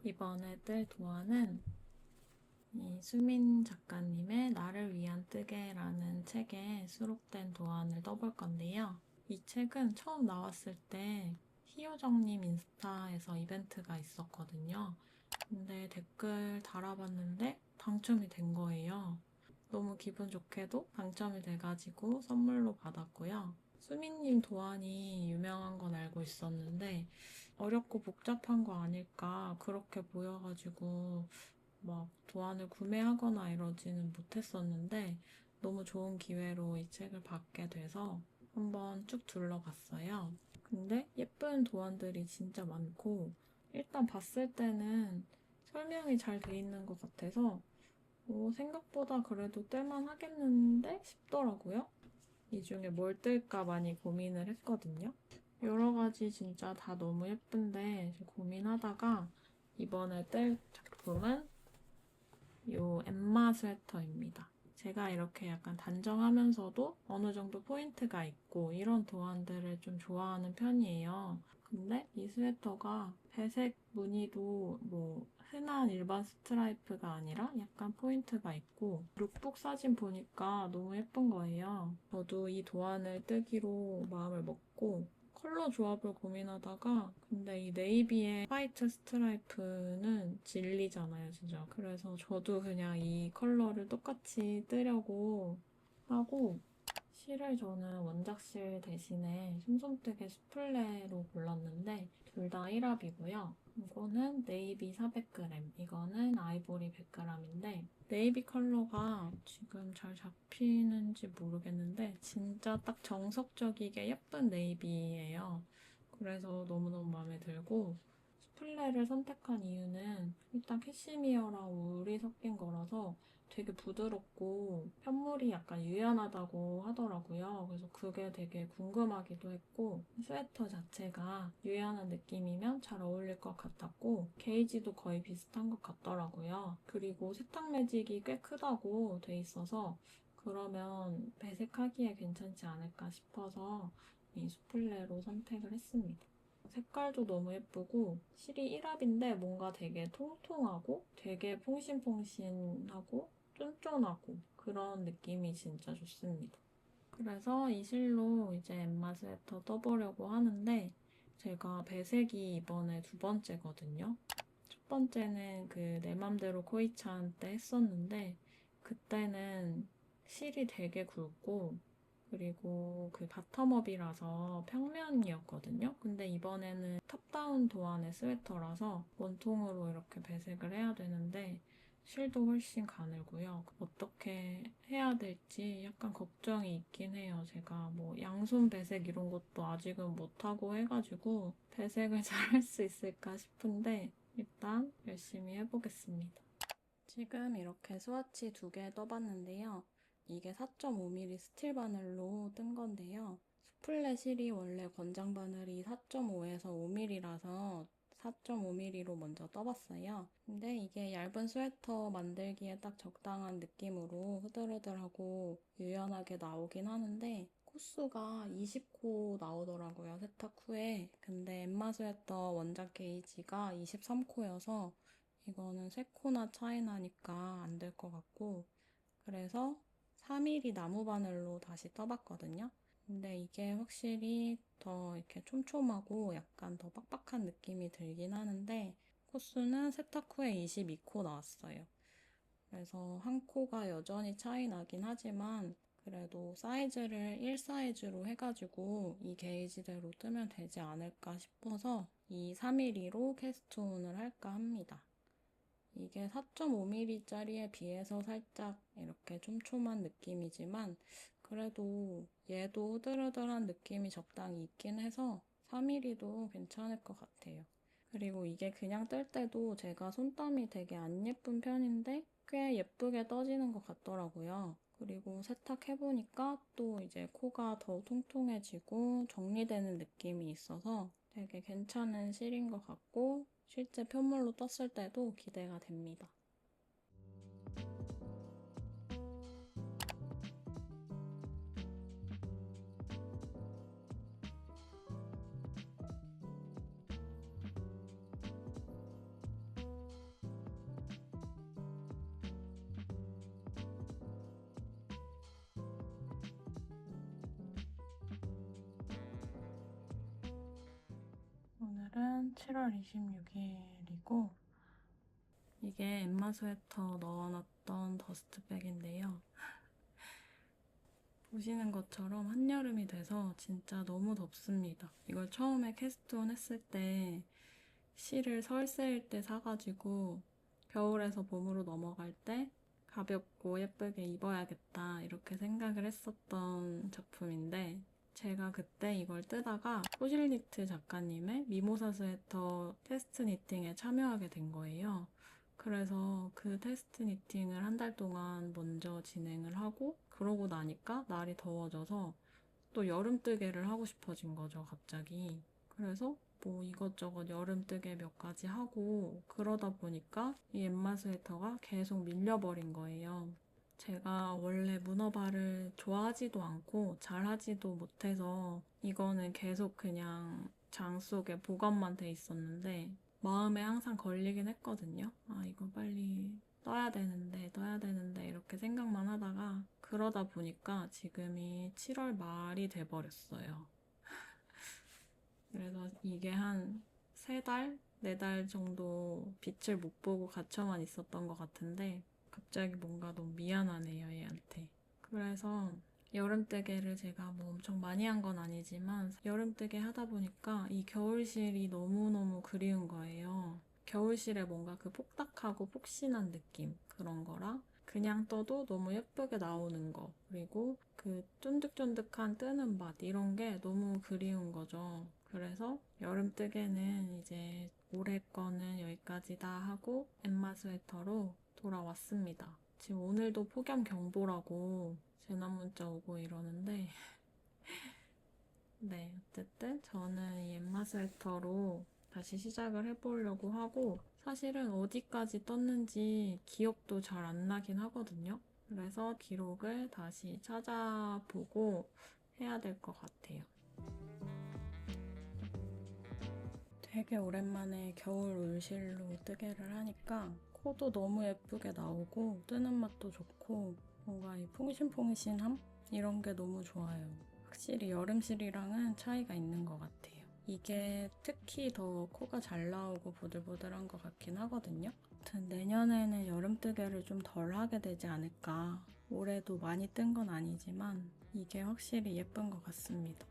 이번에 뜰 도안은 이 수민 작가님의 나를 위한 뜨개라는 책에 수록된 도안을 떠볼 건데요. 이 책은 처음 나왔을 때 희요정님 인스타에서 이벤트가 있었거든요. 근데 댓글 달아봤는데 당첨이 된 거예요. 너무 기분 좋게도 당첨이 돼가지고 선물로 받았고요. 수민님 도안이 유명한 건 알고 있었는데 어렵고 복잡한 거 아닐까 그렇게 보여가지고 막 도안을 구매하거나 이러지는 못했었는데 너무 좋은 기회로 이 책을 받게 돼서 한번 쭉 둘러봤어요. 근데 예쁜 도안들이 진짜 많고 일단 봤을 때는 설명이 잘 돼 있는 것 같아서 생각보다 그래도 뜰만 하겠는데 싶더라고요. 이 중에 뭘 뜰까 많이 고민을 했거든요. 여러 가지 진짜 다 너무 예쁜데 고민하다가 이번에 뜰 작품은 요 엠마 스웨터입니다. 제가 이렇게 약간 단정하면서도 어느 정도 포인트가 있고 이런 도안들을 좀 좋아하는 편이에요. 근데 이 스웨터가 배색 무늬도 뭐 흔한 일반 스트라이프가 아니라 약간 포인트가 있고 룩북 사진 보니까 너무 예쁜 거예요. 저도 이 도안을 뜨기로 마음을 먹고 컬러 조합을 고민하다가 근데 이 네이비의 화이트 스트라이프는 진리잖아요, 진짜. 그래서 저도 그냥 이 컬러를 똑같이 뜨려고 하고 실을 저는 원작실 대신에 솜솜뜨개 수플레로 골랐는데 둘 다 1합이고요. 이거는 네이비 400g, 이거는 아이보리 100g인데 네이비 컬러가 지금 잘 잡히는지 모르겠는데 진짜 딱 정석적이게 예쁜 네이비예요. 그래서 너무너무 마음에 들고 수플레를 선택한 이유는 일단 캐시미어랑 울이 섞인 거라서 되게 부드럽고 편물이 약간 유연하다고 하더라고요. 그래서 그게 되게 궁금하기도 했고 스웨터 자체가 유연한 느낌이면 잘 어울릴 것 같았고 게이지도 거의 비슷한 것 같더라고요. 그리고 세탁 매직이 꽤 크다고 돼 있어서 그러면 배색하기에 괜찮지 않을까 싶어서 이 수플레로 선택을 했습니다. 색깔도 너무 예쁘고 실이 1합인데 뭔가 되게 통통하고 되게 퐁신퐁신하고 쫀쫀하고 그런 느낌이 진짜 좋습니다. 그래서 이 실로 이제 엠마 스웨터 떠보려고 하는데 제가 배색이 이번에 두 번째거든요. 첫 번째는 그 내 맘대로 코이찬 때 했었는데 그때는 실이 되게 굵고 그리고 그 바텀업이라서 평면이었거든요. 근데 이번에는 탑다운 도안의 스웨터라서 원통으로 이렇게 배색을 해야 되는데 실도 훨씬 가늘고요. 어떻게 해야 될지 약간 걱정이 있긴 해요. 제가 뭐 양손 배색 이런 것도 아직은 못하고 해가지고 배색을 잘 할 수 있을까 싶은데 일단 열심히 해보겠습니다. 지금 이렇게 스와치 두 개 떠봤는데요. 이게 4.5mm 스틸 바늘로 뜬 건데요. 수플레 실이 원래 권장 바늘이 4.5에서 5mm라서 4.5mm로 먼저 떠봤어요. 근데 이게 얇은 스웨터 만들기에 딱 적당한 느낌으로 흐들흐들하고 유연하게 나오긴 하는데 코수가 20코 나오더라고요, 세탁 후에. 근데 엠마 스웨터 원작 게이지가 23코여서 이거는 3코나 차이 나니까 안 될 것 같고 그래서 3mm 나무 바늘로 다시 떠봤거든요. 근데 이게 확실히 더 이렇게 촘촘하고 약간 더 빡빡한 느낌이 들긴 하는데 코수는 세탁 후에 22코 나왔어요. 그래서 한 코가 여전히 차이 나긴 하지만 그래도 사이즈를 1 사이즈로 해가지고 이 게이지대로 뜨면 되지 않을까 싶어서 이 3mm로 캐스트온을 할까 합니다. 이게 4.5mm짜리에 비해서 살짝 이렇게 촘촘한 느낌이지만 그래도 얘도 흐들흐들한 느낌이 적당히 있긴 해서 4mm도 괜찮을 것 같아요. 그리고 이게 그냥 뜰 때도 제가 손땀이 되게 안 예쁜 편인데 꽤 예쁘게 떠지는 것 같더라고요. 그리고 세탁해보니까 또 이제 코가 더 통통해지고 정리되는 느낌이 있어서 되게 괜찮은 실인 것 같고 실제 편물로 떴을 때도 기대가 됩니다. 오늘은 7월 26일이고 이게 엠마 스웨터 넣어놨던 더스트백인데요. 보시는 것처럼 한여름이 돼서 진짜 너무 덥습니다. 이걸 처음에 캐스트온 했을 때 실을 설세일 때 사가지고 겨울에서 봄으로 넘어갈 때 가볍고 예쁘게 입어야겠다 이렇게 생각을 했었던 작품인데 제가 그때 이걸 뜨다가 소실니트 작가님의 미모사 스웨터 테스트 니팅에 참여하게 된 거예요. 그래서 그 테스트 니팅을 한 달 동안 먼저 진행을 하고 그러고 나니까 날이 더워져서 또 여름뜨개를 하고 싶어진 거죠, 갑자기. 그래서 뭐 이것저것 여름뜨개 몇 가지 하고 그러다 보니까 이 엠마 스웨터가 계속 밀려버린 거예요. 제가 원래 문어발을 좋아하지도 않고 잘하지도 못해서 이거는 계속 그냥 장 속에 보관만 돼 있었는데 마음에 항상 걸리긴 했거든요. 아, 이거 빨리 떠야 되는데 이렇게 생각만 하다가 그러다 보니까 지금이 7월 말이 돼버렸어요. 그래서 이게 한 3달? 4달 정도 빛을 못 보고 갇혀만 있었던 것 같은데 갑자기 뭔가 너무 미안하네요, 얘한테. 그래서 여름뜨개를 제가 뭐 엄청 많이 한 건 아니지만 여름뜨개 하다 보니까 이 겨울실이 너무너무 그리운 거예요. 겨울실에 뭔가 그 폭닥하고 폭신한 느낌 그런 거랑 그냥 떠도 너무 예쁘게 나오는 거 그리고 그 쫀득쫀득한 뜨는 맛 이런 게 너무 그리운 거죠. 그래서 여름뜨개는 이제 올해 거는 여기까지다 하고 엠마 스웨터로 돌아왔습니다. 지금 오늘도 폭염경보라고 재난 문자 오고 이러는데 네, 어쨌든 저는 이 엠마 스웨터로 다시 시작을 해보려고 하고 사실은 어디까지 떴는지 기억도 잘 안 나긴 하거든요. 그래서 기록을 다시 찾아보고 해야 될 것 같아요. 되게 오랜만에 겨울 울실로 뜨개를 하니까 코도 너무 예쁘게 나오고 뜨는 맛도 좋고 뭔가 이 퐁신퐁신함? 이런 게 너무 좋아요. 확실히 여름실이랑은 차이가 있는 것 같아요. 이게 특히 더 코가 잘 나오고 보들보들한 것 같긴 하거든요. 아무튼 내년에는 여름뜨개를 좀 덜 하게 되지 않을까. 올해도 많이 뜬 건 아니지만 이게 확실히 예쁜 것 같습니다.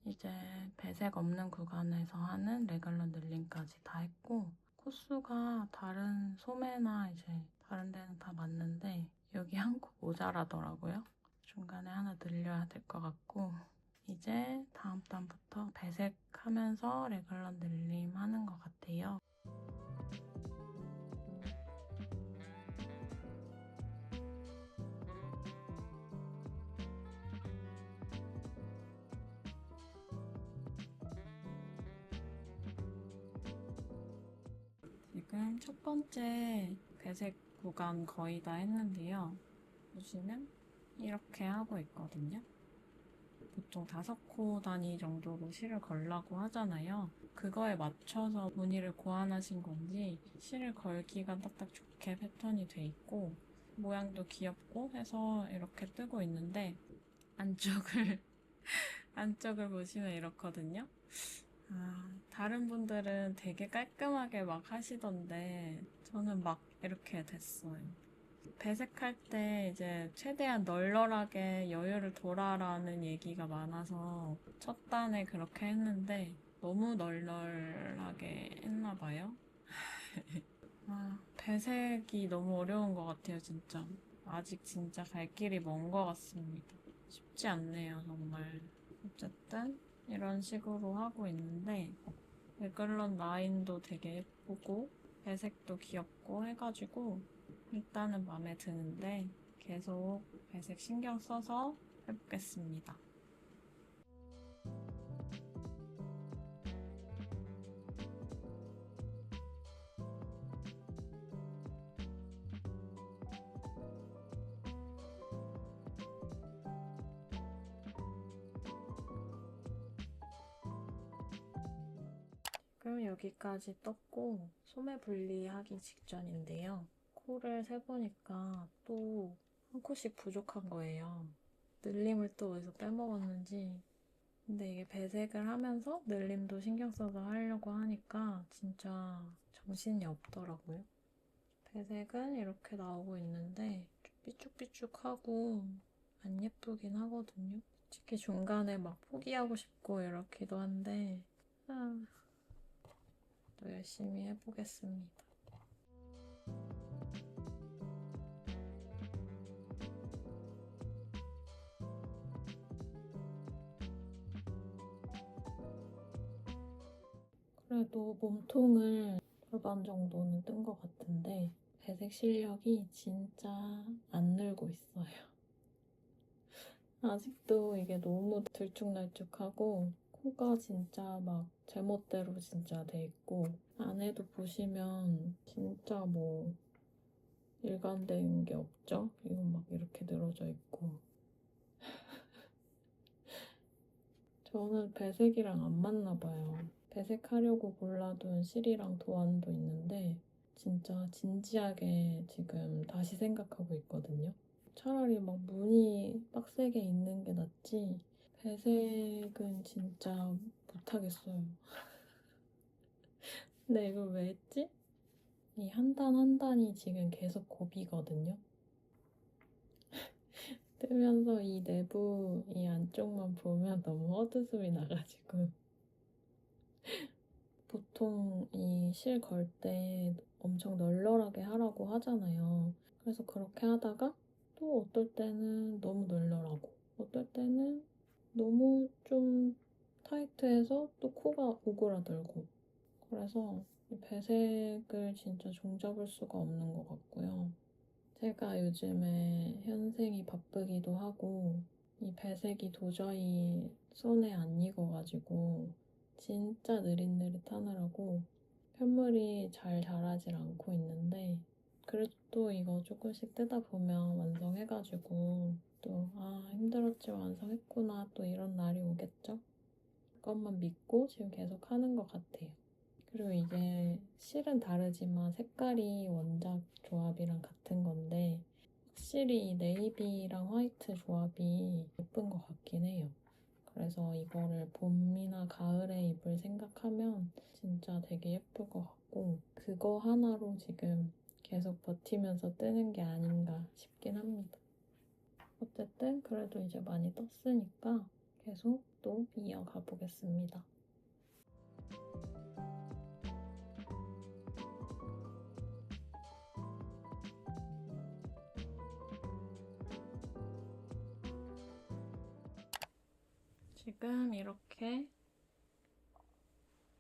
이제 배색 없는 구간에서 하는 레귤러 늘림까지 다 했고 코수가 다른 소매나 이제 다른 데는 다 맞는데 여기 한 코 모자라더라고요. 중간에 하나 늘려야 될 것 같고 이제 다음 단부터 배색하면서 레귤러 늘림 하는 것 같아요. 지금 첫 번째 배색 구간 거의 다 했는데요. 보시면 이렇게 하고 있거든요. 보통 5코 단위 정도로 실을 걸라고 하잖아요. 그거에 맞춰서 무늬를 고안하신 건지 실을 걸기가 딱딱 좋게 패턴이 돼 있고 모양도 귀엽고 해서 이렇게 뜨고 있는데 안쪽을 안쪽을 보시면 이렇거든요. 아, 다른 분들은 되게 깔끔하게 막 하시던데 저는 막 이렇게 됐어요. 배색할 때 이제 최대한 널널하게 여유를 둬라라는 얘기가 많아서 첫 단에 그렇게 했는데 너무 널널하게 했나 봐요. 아, 배색이 너무 어려운 것 같아요, 진짜. 아직 진짜 갈 길이 먼 것 같습니다. 쉽지 않네요, 정말. 어쨌든 이런 식으로 하고 있는데 레귤런 라인도 되게 예쁘고 배색도 귀엽고 해가지고 일단은 마음에 드는데 계속 배색 신경 써서 해보겠습니다. 그럼 여기까지 떴고 소매 분리하기 직전인데요. 코를 세보니까 또 한 코씩 부족한 거예요. 늘림을 또 어디서 빼먹었는지. 근데 이게 배색을 하면서 늘림도 신경 써서 하려고 하니까 진짜 정신이 없더라고요. 배색은 이렇게 나오고 있는데 좀 삐쭉삐쭉하고 안 예쁘긴 하거든요. 솔직히 중간에 막 포기하고 싶고 이렇기도 한데 또 열심히 해보겠습니다. 그래도 몸통을 절반 정도는 뜬 것 같은데 배색 실력이 진짜 안 늘고 있어요. 아직도 이게 너무 들쭉날쭉하고 코가 진짜 막 제멋대로 진짜 돼 있고 안에도 보시면 진짜 뭐 일관된 게 없죠? 이거 막 이렇게 늘어져 있고 저는 배색이랑 안 맞나 봐요. 배색하려고 골라둔 실이랑 도안도 있는데 진짜 진지하게 지금 다시 생각하고 있거든요. 차라리 막 무늬 빡세게 있는 게 낫지 배색은 진짜 못하겠어요. 근데 이걸 왜 했지? 이 한 단 한 단이 지금 계속 고비거든요. 뜨면서 이 내부 이 안쪽만 보면 너무 헛웃음이 나가지고 보통 이 실 걸 때 엄청 널널하게 하라고 하잖아요. 그래서 그렇게 하다가 또 어떨 때는 너무 널널하고 어떨 때는 너무 좀 타이트해서 또 코가 오그라들고 그래서 이 배색을 진짜 종잡을 수가 없는 것 같고요. 제가 요즘에 현생이 바쁘기도 하고 이 배색이 도저히 손에 안 익어가지고 진짜 느릿느릿 하느라고 편물이 잘 자라질 않고 있는데 그래도 또 이거 조금씩 뜨다 보면 완성해가지고 또 힘들었지 완성했구나 또 이런 날이 오겠죠? 그것만 믿고 지금 계속 하는 것 같아요. 그리고 이게 실은 다르지만 색깔이 원작 조합이랑 같은 건데 확실히 이 네이비랑 화이트 조합이 예쁜 것 같긴 해요. 그래서 이거를 봄이나 가을에 입을 생각하면 진짜 되게 예쁠 것 같고 그거 하나로 지금 계속 버티면서 뜨는 게 아닌가 싶긴 합니다. 어쨌든 그래도 이제 많이 떴으니까 계속 또 이어가 보겠습니다. 지금 이렇게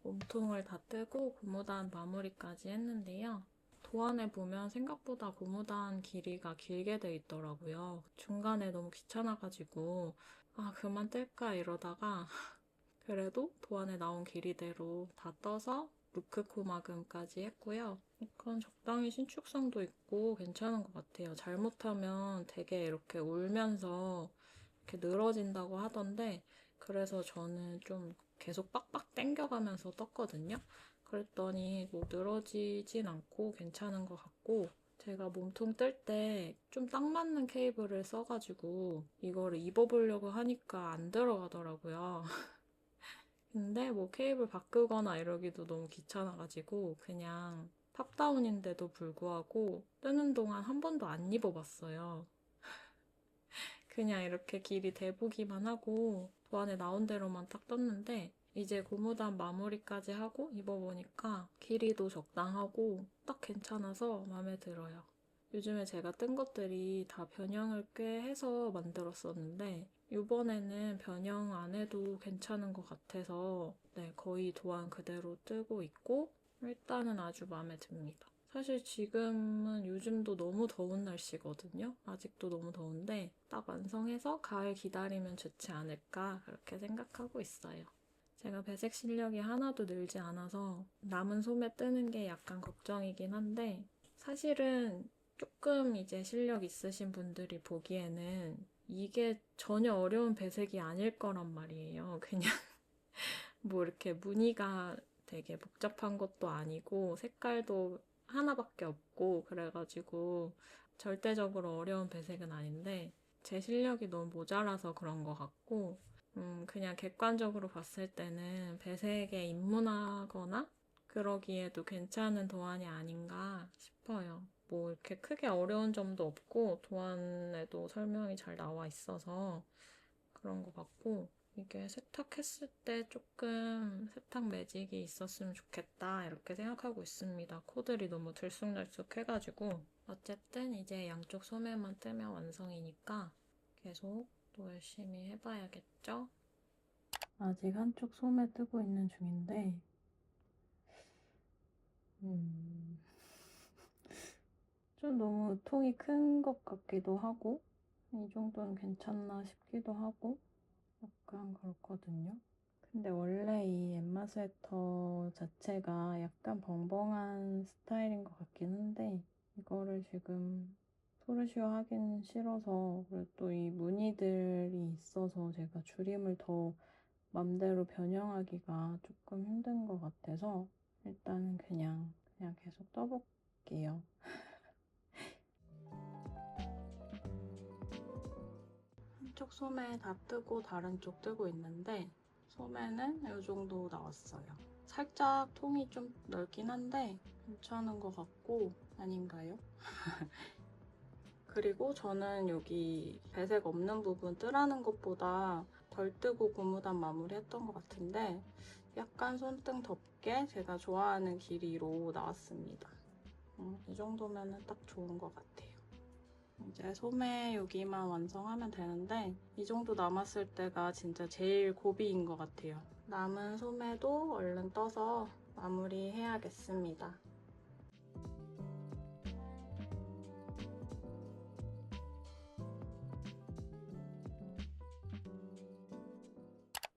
몸통을 다 뜨고 고무단 마무리까지 했는데요. 도안에 보면 생각보다 고무단 길이가 길게 돼 있더라고요. 중간에 너무 귀찮아가지고 그만 뗄까 이러다가 그래도 도안에 나온 길이대로 다 떠서 루크 코막음까지 했고요. 약간 적당히 신축성도 있고 괜찮은 것 같아요. 잘못하면 되게 이렇게 울면서 이렇게 늘어진다고 하던데 그래서 저는 좀 계속 빡빡 당겨가면서 떴거든요. 그랬더니 뭐 늘어지진 않고 괜찮은 것 같고 제가 몸통 뜰 때 좀 딱 맞는 케이블을 써가지고 이거를 입어보려고 하니까 안 들어가더라고요. 근데 뭐 케이블 바꾸거나 이러기도 너무 귀찮아가지고 그냥 탑다운인데도 불구하고 뜨는 동안 한 번도 안 입어봤어요. 그냥 이렇게 길이 대보기만 하고 도안에 나온 대로만 딱 떴는데 이제 고무단 마무리까지 하고 입어보니까 길이도 적당하고 딱 괜찮아서 마음에 들어요. 요즘에 제가 뜬 것들이 다 변형을 꽤 해서 만들었었는데 이번에는 변형 안 해도 괜찮은 것 같아서 네, 거의 도안 그대로 뜨고 있고 일단은 아주 마음에 듭니다. 사실 지금은 요즘도 너무 더운 날씨거든요. 아직도 너무 더운데 딱 완성해서 가을 기다리면 좋지 않을까 그렇게 생각하고 있어요. 제가 배색 실력이 하나도 늘지 않아서 남은 소매 뜨는 게 약간 걱정이긴 한데 사실은 조금 이제 실력 있으신 분들이 보기에는 이게 전혀 어려운 배색이 아닐 거란 말이에요. 그냥 뭐 이렇게 무늬가 되게 복잡한 것도 아니고 색깔도 하나밖에 없고 그래가지고 절대적으로 어려운 배색은 아닌데 제 실력이 너무 모자라서 그런 것 같고 그냥 객관적으로 봤을 때는 배색에 입문하거나 그러기에도 괜찮은 도안이 아닌가 싶어요. 뭐 이렇게 크게 어려운 점도 없고 도안에도 설명이 잘 나와 있어서 그런 것 같고 이게 세탁했을 때 조금 세탁 매직이 있었으면 좋겠다 이렇게 생각하고 있습니다. 코들이 너무 들쑥날쑥해가지고 어쨌든 이제 양쪽 소매만 뜨면 완성이니까 계속 또 열심히 해봐야겠죠? 아직 한쪽 소매 뜨고 있는 중인데 좀 너무 통이 큰 것 같기도 하고 이 정도는 괜찮나 싶기도 하고 약간 그렇거든요. 근데 원래 이 엠마 스웨터 자체가 약간 벙벙한 스타일인 것 같긴 한데 이거를 지금 프루시오 하긴 싫어서 그리고 또 이 무늬들이 있어서 제가 줄임을 더 맘대로 변형하기가 조금 힘든 것 같아서 일단은 그냥 계속 떠볼게요. 한쪽 소매 다 뜨고 다른 쪽 뜨고 있는데 소매는 이 정도 나왔어요. 살짝 통이 좀 넓긴 한데 괜찮은 것 같고 아닌가요? 그리고 저는 여기 배색 없는 부분 뜨라는 것보다 덜 뜨고 고무단 마무리했던 것 같은데 약간 손등 덮개 제가 좋아하는 길이로 나왔습니다. 이 정도면 딱 좋은 것 같아요. 이제 소매 여기만 완성하면 되는데 이 정도 남았을 때가 진짜 제일 고비인 것 같아요. 남은 소매도 얼른 떠서 마무리해야겠습니다.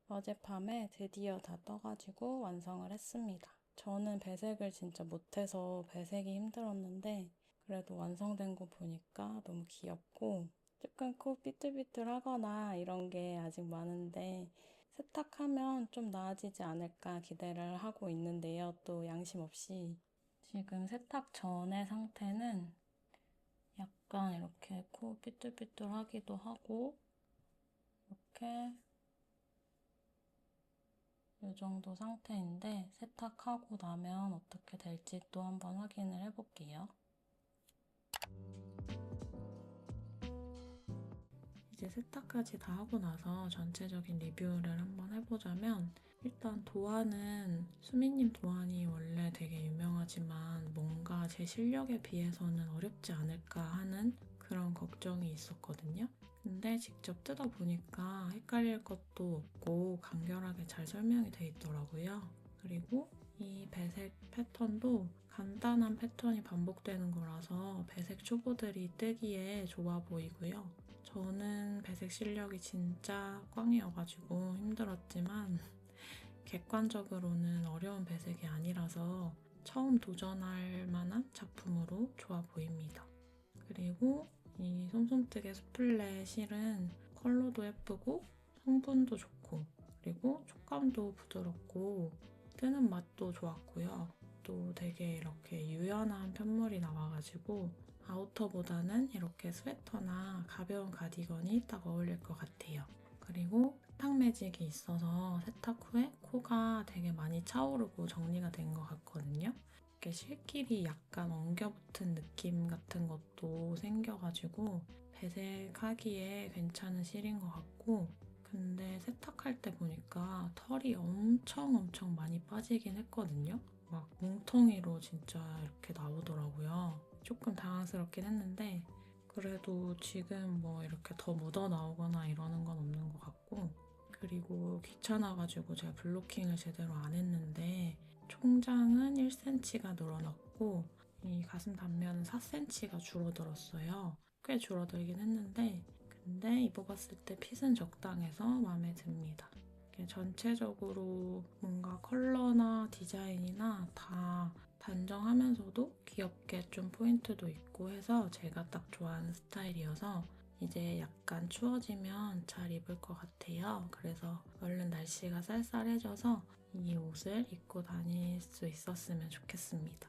어젯밤에 드디어 다 떠가지고 완성을 했습니다. 저는 배색을 진짜 못해서 배색이 힘들었는데 그래도 완성된 거 보니까 너무 귀엽고 조금 코 삐뚤삐뚤하거나 이런 게 아직 많은데 세탁하면 좀 나아지지 않을까 기대를 하고 있는데요. 또 양심 없이 지금 세탁 전의 상태는 약간 이렇게 코 삐뚤삐뚤하기도 하고 이렇게 이 정도 상태인데 세탁하고 나면 어떻게 될지 또 한번 확인을 해볼게요. 이제 세탁까지 다 하고 나서 전체적인 리뷰를 한번 해보자면 일단 도안은 수미님 도안이 원래 되게 유명하지만 뭔가 제 실력에 비해서는 어렵지 않을까 하는 그런 걱정이 있었거든요. 근데 직접 뜯어보니까 헷갈릴 것도 없고 간결하게 잘 설명이 돼 있더라고요. 그리고 이 배색 패턴도 간단한 패턴이 반복되는 거라서 배색 초보들이 뜨기에 좋아 보이고요. 저는 배색 실력이 진짜 꽝이어가지고 힘들었지만 객관적으로는 어려운 배색이 아니라서 처음 도전할 만한 작품으로 좋아 보입니다. 그리고 이 솜솜뜨개 수플레 실은 컬러도 예쁘고 성분도 좋고 그리고 촉감도 부드럽고 뜨는 맛도 좋았고요. 또 되게 이렇게 유연한 편물이 나와가지고 아우터보다는 이렇게 스웨터나 가벼운 가디건이 딱 어울릴 것 같아요. 그리고 세탁 매직이 있어서 세탁 후에 코가 되게 많이 차오르고 정리가 된 것 같거든요. 이렇게 실끼리 약간 엉겨붙은 느낌 같은 것도 생겨가지고 배색하기에 괜찮은 실인 것 같고 근데 세탁할 때 보니까 털이 엄청 많이 빠지긴 했거든요. 막 뭉텅이로 진짜 이렇게 나오더라고요. 조금 당황스럽긴 했는데 그래도 지금 뭐 이렇게 더 묻어 나오거나 이러는 건 없는 것 같고 그리고 귀찮아가지고 제가 블로킹을 제대로 안 했는데 총장은 1cm가 늘어났고 이 가슴 단면은 4cm가 줄어들었어요. 꽤 줄어들긴 했는데 근데 입어봤을 때 핏은 적당해서 마음에 듭니다. 전체적으로 뭔가 컬러나 디자인이나 다 단정하면서도 귀엽게 좀 포인트도 있고 해서 제가 딱 좋아하는 스타일이어서 이제 약간 추워지면 잘 입을 것 같아요. 그래서 얼른 날씨가 쌀쌀해져서 이 옷을 입고 다닐 수 있었으면 좋겠습니다.